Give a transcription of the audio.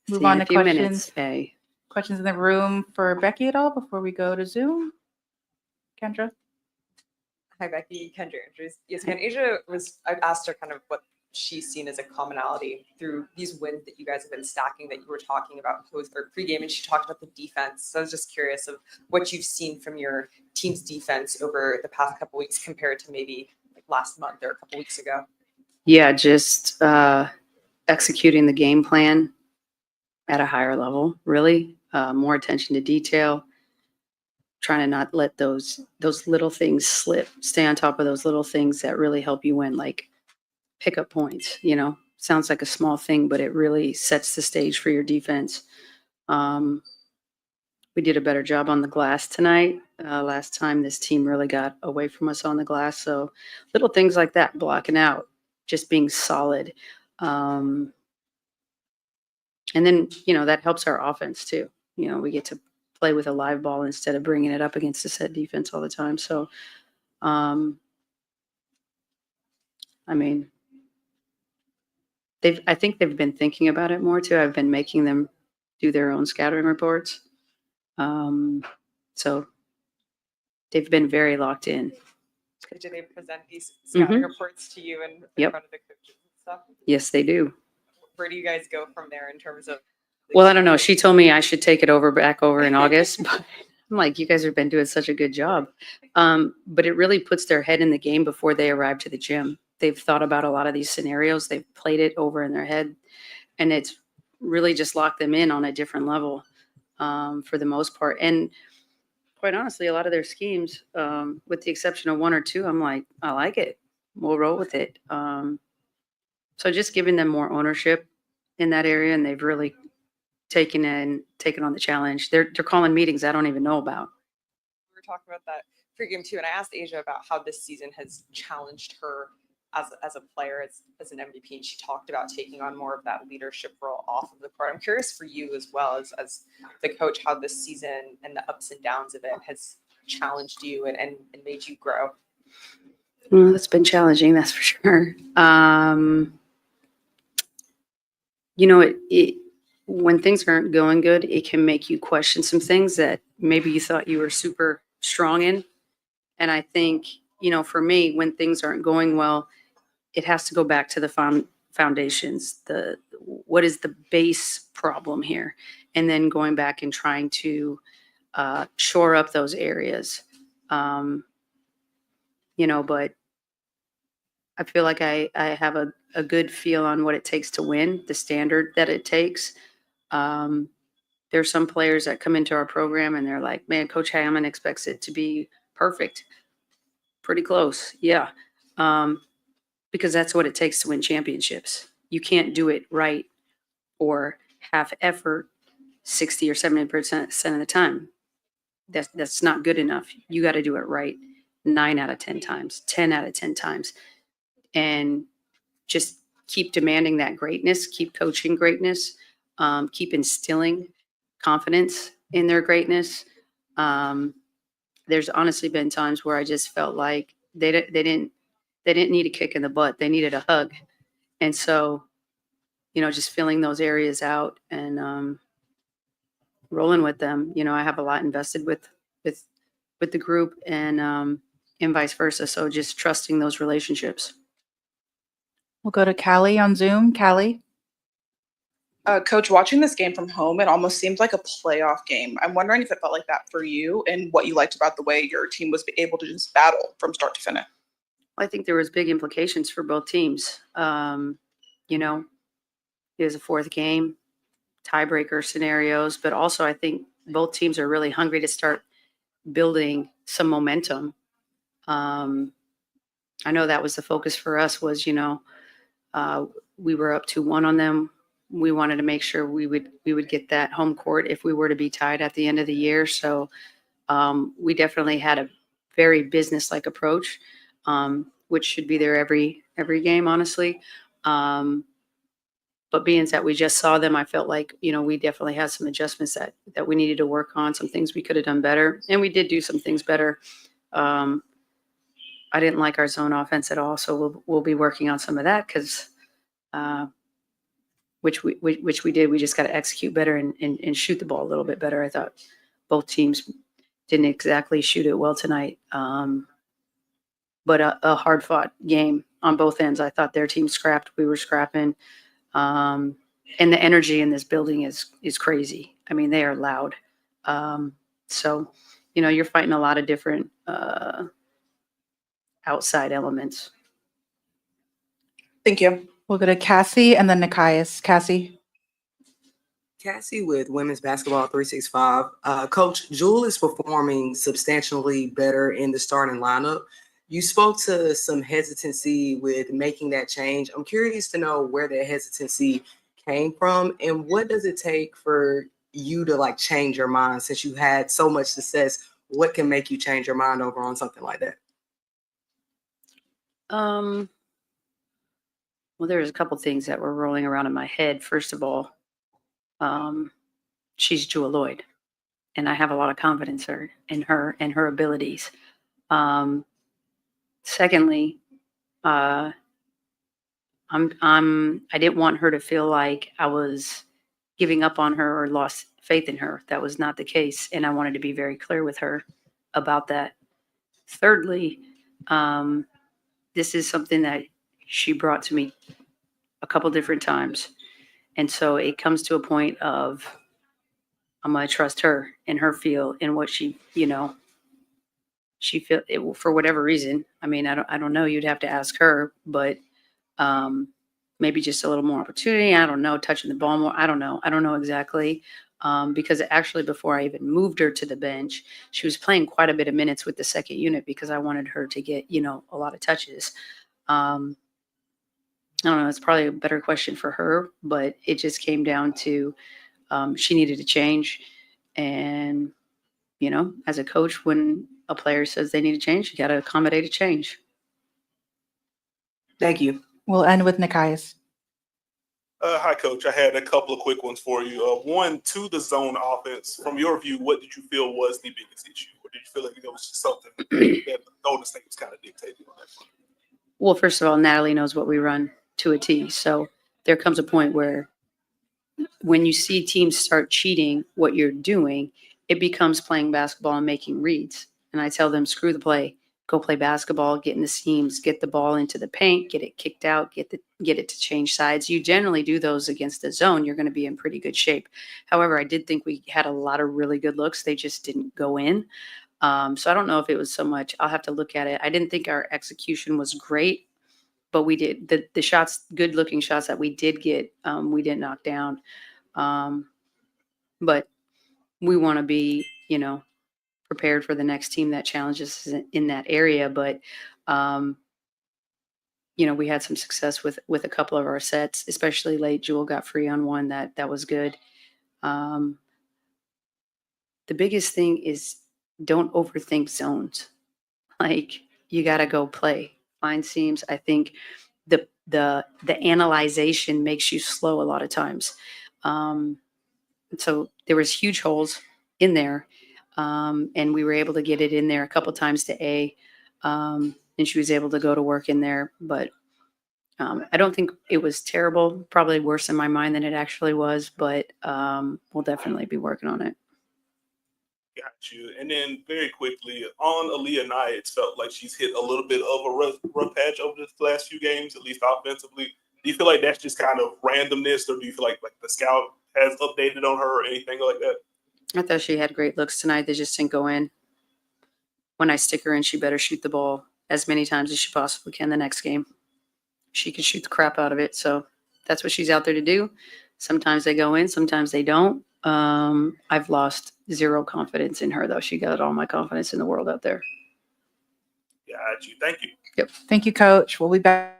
move See you on in to a few questions. minutes. Hey. Questions in the room for Becky at all before we go to Zoom? Kendra? Hi, Becky. Kendra Andrews. Yes, and Asia I asked her kind of what she's seen as a commonality through these wins that you guys have been stacking that you were talking about post or pregame, and she talked about the defense. So I was just curious of what you've seen from your team's defense over the past couple weeks compared to maybe like last month or a couple weeks ago. Yeah, just executing the game plan at a higher level, really. More attention to detail, trying to not let those little things slip. Stay on top of those little things that really help you win, like pickup points, Sounds like a small thing, but it really sets the stage for your defense. We did a better job on the glass tonight. Last time this team really got away from us on the glass. So little things like that, blocking out, just being solid. And then, that helps our offense too. We get to play with a live ball instead of bringing it up against the set defense all the time. So, I mean, I think they've been thinking about it more too. I've been making them do their own scouting reports. So they've been very locked in. Do they present these scouting reports to you and in front of the coaches and stuff? Yes, they do. Where do you guys go from there in terms of? Well, I don't know. She told me I should take it back over in August, but I'm like, you guys have been doing such a good job. But it really puts their head in the game before they arrive to the gym. They've thought about a lot of these scenarios. They've played it over in their head, and it's really just locked them in on a different level for the most part. And quite honestly, a lot of their schemes, with the exception of one or two, I'm like, I like it. We'll roll with it. So just giving them more ownership in that area, and they've really taken on the challenge. They're calling meetings I don't even know about. We were talking about that pregame too, and I asked Asia about how this season has challenged her as a player, as an MVP, and she talked about taking on more of that leadership role off of the court. I'm curious for you as well as the coach, how this season and the ups and downs of it has challenged you and made you grow. Well, it's been challenging, that's for sure. When things aren't going good, it can make you question some things that maybe you thought you were super strong in. And I think, for me, when things aren't going well, it has to go back to the foundations. What is the base problem here? And then going back and trying to shore up those areas. But I feel like I have a good feel on what it takes to win, the standard that it takes. There's some players that come into our program and they're like, man, Coach Hammon expects it to be perfect. Pretty close. Yeah. Because that's what it takes to win championships. You can't do it right or half effort 60 or 70% of the time. That's not good enough. You got to do it right 9 out of 10 times, 10 out of 10 times. And just keep demanding that greatness, keep coaching greatness, keep instilling confidence in their greatness. There's honestly been times where I just felt like they didn't need a kick in the butt. They needed a hug. And so, just filling those areas out and rolling with them. I have a lot invested with the group and vice versa. So just trusting those relationships. We'll go to Callie on Zoom. Callie? Coach, watching this game from home, it almost seemed like a playoff game. I'm wondering if it felt like that for you and what you liked about the way your team was able to just battle from start to finish. I think there was big implications for both teams. It was a fourth game, tiebreaker scenarios, but also I think both teams are really hungry to start building some momentum. I know that was the focus for us was, we were up 2-1 on them. We wanted to make sure we would get that home court if we were to be tied at the end of the year. So we definitely had a very business-like approach, which should be there every game, honestly. But being that we just saw them, I felt like, we definitely had some adjustments that we needed to work on, some things we could have done better. And we did do some things better. I didn't like our zone offense at all. So we'll be working on some of that because which we did. We just got to execute better and shoot the ball a little bit better. I thought both teams didn't exactly shoot it well tonight, but a hard fought game on both ends. I thought their team scrapped. We were scrapping. And the energy in this building is crazy. I mean, they are loud. So, you're fighting a lot of different outside elements. Thank you. We'll go to Cassie and then Nikias. Cassie. Cassie with Women's Basketball 365. Coach, Jewel is performing substantially better in the starting lineup. You spoke to some hesitancy with making that change. I'm curious to know where that hesitancy came from and what does it take for you to change your mind since you had so much success? What can make you change your mind over on something like that? Well, there's a couple things that were rolling around in my head. First of all, she's Jewel Lloyd, and I have a lot of confidence in her and her abilities. Secondly, I didn't want her to feel like I was giving up on her or lost faith in her. That was not the case, and I wanted to be very clear with her about that. Thirdly, this is something that she brought to me a couple different times, and so it comes to a point of I'm going to trust her and her feel and what she feel it, for whatever reason. I mean, I don't know. You'd have to ask her, but maybe just a little more opportunity. I don't know, touching the ball more. I don't know exactly. Because actually before I even moved her to the bench, she was playing quite a bit of minutes with the second unit because I wanted her to get, a lot of touches. I don't know. It's probably a better question for her, but it just came down to she needed to change. And, as a coach, when a player says they need to change, you got to accommodate a change. Thank you. We'll end with Nikias. Hi, Coach. I had a couple of quick ones for you. One, to the zone offense. From your view, what did you feel was the biggest issue? Or did you feel like it was just something that Golden State was kind of dictating on that front? Well, first of all, Natalie knows what we run to a T. So there comes a point where when you see teams start cheating what you're doing, it becomes playing basketball and making reads. And I tell them, screw the play. Go play basketball, get in the seams, get the ball into the paint, get it kicked out, get it to change sides. You generally do those against the zone. You're going to be in pretty good shape. However, I did think we had a lot of really good looks. They just didn't go in. So I don't know if it was so much. I'll have to look at it. I didn't think our execution was great, but we did the shots, good looking shots that we did get, we didn't knock down. But we want to be, prepared for the next team that challenges us in that area. But, we had some success with a couple of our sets, especially late. Jewel got free on one that was good. The biggest thing is don't overthink zones. You got to go play, find seams. I think the analyzation makes you slow a lot of times. So there was huge holes in there. And we were able to get it in there a couple times to A, and she was able to go to work in there. But I don't think it was terrible, probably worse in my mind than it actually was, but we'll definitely be working on it. Got you. And then very quickly, on Aaliyah Nye, it's felt like she's hit a little bit of a rough patch over the last few games, at least offensively. Do you feel like that's just kind of randomness, or do you feel like the scout has updated on her or anything like that? I thought she had great looks tonight. They just didn't go in. When I stick her in, she better shoot the ball as many times as she possibly can the next game. She can shoot the crap out of it. So that's what she's out there to do. Sometimes they go in, sometimes they don't. I've lost zero confidence in her, though. She got all my confidence in the world out there. Got you. Thank you. Thank you, Coach. We'll be back.